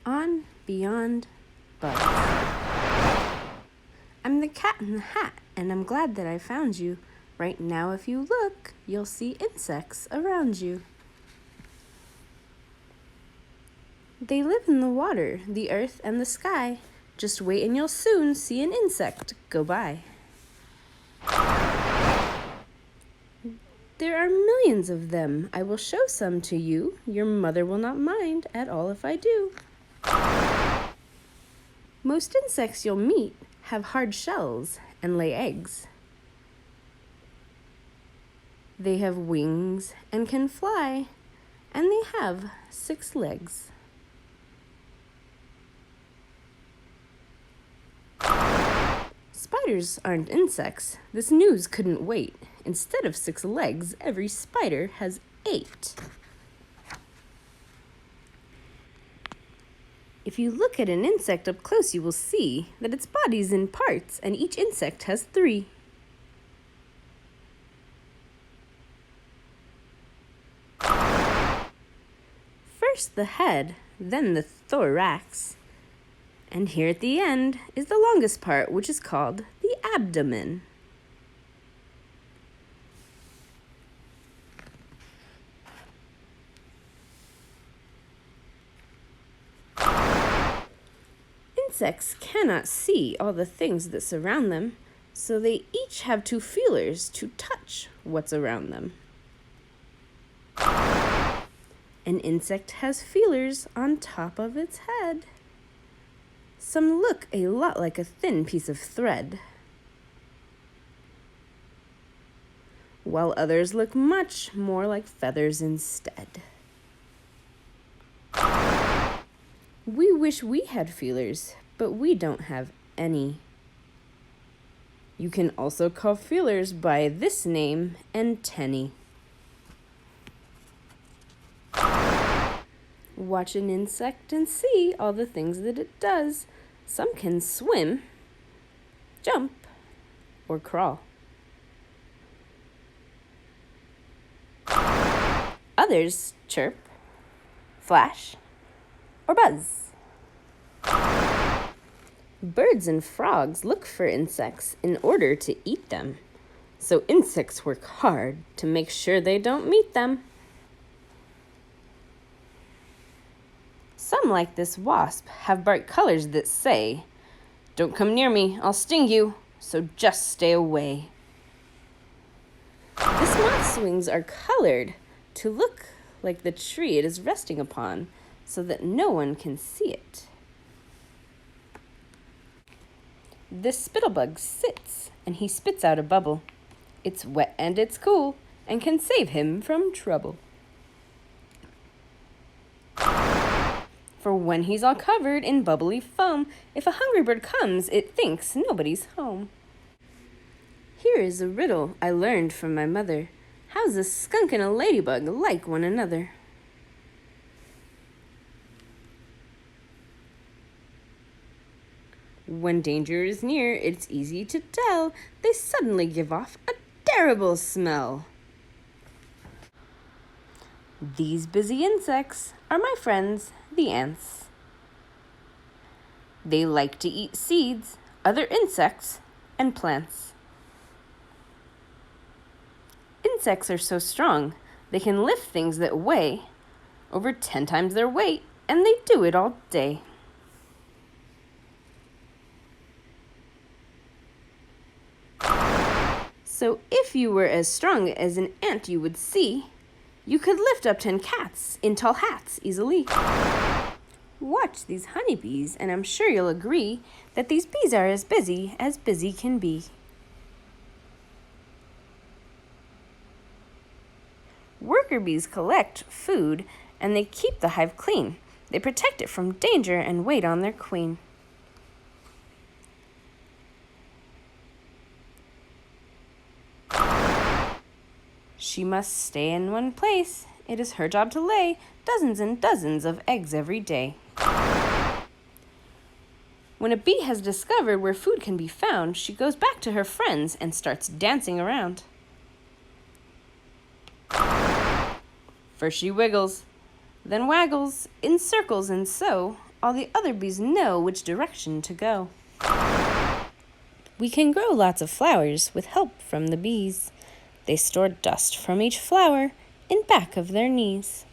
on beyond bugs. I'm the cat in the hat, and I'm glad that I found you. Right now, if you look, you'll see insects around you. They live in the water, the earth, and the sky. Just wait and you'll soon see an insect go by. There are millions of them. I will show some to you. Your mother will not mind at all if I do. Most insects you'll meet have hard shells and lay eggs. They have wings and can fly, and they have 6 legs. Spiders aren't insects. This news couldn't wait. Instead of 6 legs, every spider has 8. If you look at an insect up close, you will see that its body's in parts, and each insect has 3. First the head, then the thorax. And here at the end is the longest part, which is called the abdomen. Insects cannot see all the things that surround them, so they each have 2 feelers to touch what's around them. An insect has feelers on top of its head. Some look a lot like a thin piece of thread, while others look much more like feathers instead. We wish we had feelers, but we don't have any. You can also call feelers by this name, antennae. Watch an insect and see all the things that it does. Some can swim, jump, or crawl. Others chirp, flash, or buzz. Birds and frogs look for insects in order to eat them. So insects work hard to make sure they don't meet them. Some, like this wasp, have bright colors that say, "Don't come near me, I'll sting you, so just stay away." This moth's wings are colored to look like the tree it is resting upon, so that no one can see it. This spittlebug sits, and he spits out a bubble. It's wet and it's cool, and can save him from trouble. For when he's all covered in bubbly foam, if a hungry bird comes, it thinks nobody's home. Here is a riddle I learned from my mother. How's a skunk and a ladybug like one another? When danger is near, it's easy to tell. They suddenly give off a terrible smell. These busy insects are my friends, the ants. They like to eat seeds, other insects, and plants. Insects are so strong, they can lift things that weigh over 10 times their weight, and they do it all day. So if you were as strong as an ant, you would see you could lift up 10 cats in tall hats easily. Watch these honeybees, and I'm sure you'll agree that these bees are as busy can be. Worker bees collect food, and they keep the hive clean. They protect it from danger and wait on their queen. She must stay in one place. It is her job to lay dozens and dozens of eggs every day. When a bee has discovered where food can be found, she goes back to her friends and starts dancing around. First she wiggles, then waggles in circles, and so all the other bees know which direction to go. We can grow lots of flowers with help from the bees. They store dust from each flower in back of their knees.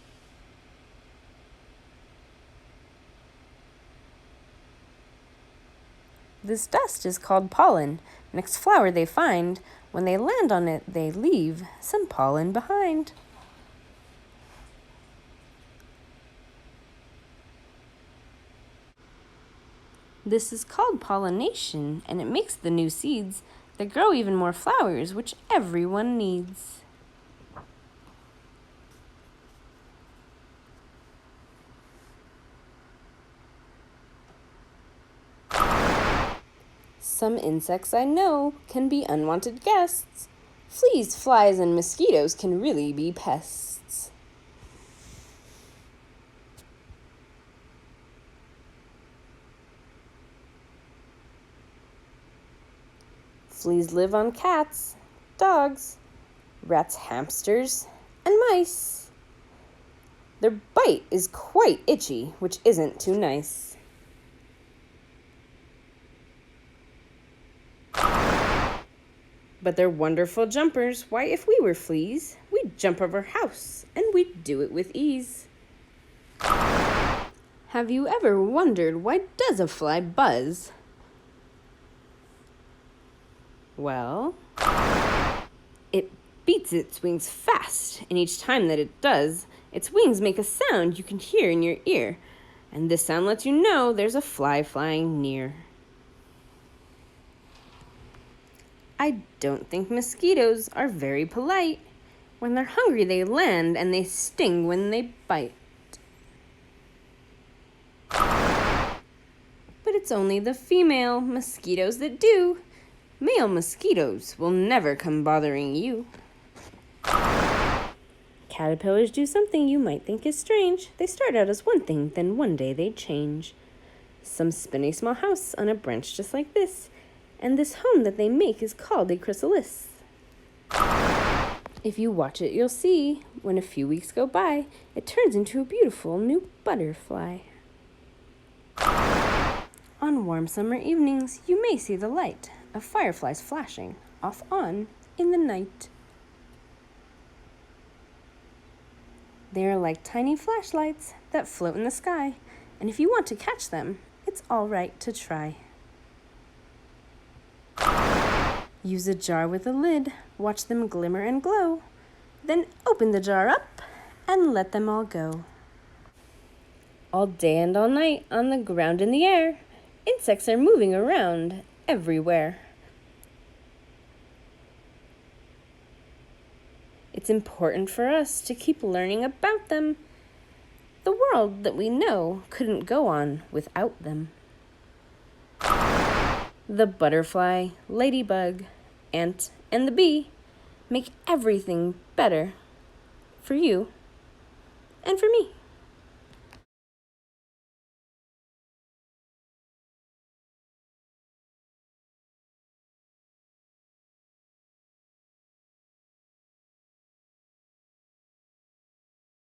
This dust is called pollen. Next flower they find, when they land on it, they leave some pollen behind. This is called pollination, and it makes the new seeds that grow even more flowers, which everyone needs. Some insects I know can be unwanted guests. Fleas, flies, and mosquitoes can really be pests. Fleas live on cats, dogs, rats, hamsters, and mice. Their bite is quite itchy, which isn't too nice. But they're wonderful jumpers. Why, if we were fleas, we'd jump over a house, and we'd do it with ease. Have you ever wondered, why does a fly buzz? Well, it beats its wings fast, and each time that it does, its wings make a sound you can hear in your ear, and this sound lets you know there's a fly flying near. I don't think mosquitoes are very polite. When they're hungry, they land, and they sting when they bite. But it's only the female mosquitoes that do. Male mosquitoes will never come bothering you. Caterpillars do something you might think is strange. They start out as one thing, then one day they change. Some spin a small house on a branch just like this, and this home that they make is called a chrysalis. If you watch it, you'll see, when a few weeks go by, it turns into a beautiful new butterfly. On warm summer evenings, you may see the light of fireflies flashing off on in the night. They are like tiny flashlights that float in the sky, and if you want to catch them, it's all right to try. Use a jar with a lid, watch them glimmer and glow, then open the jar up and let them all go. All day and all night, on the ground in the air, insects are moving around everywhere. It's important for us to keep learning about them. The world that we know couldn't go on without them. The butterfly, ladybug, ant, and the bee make everything better for you and for me.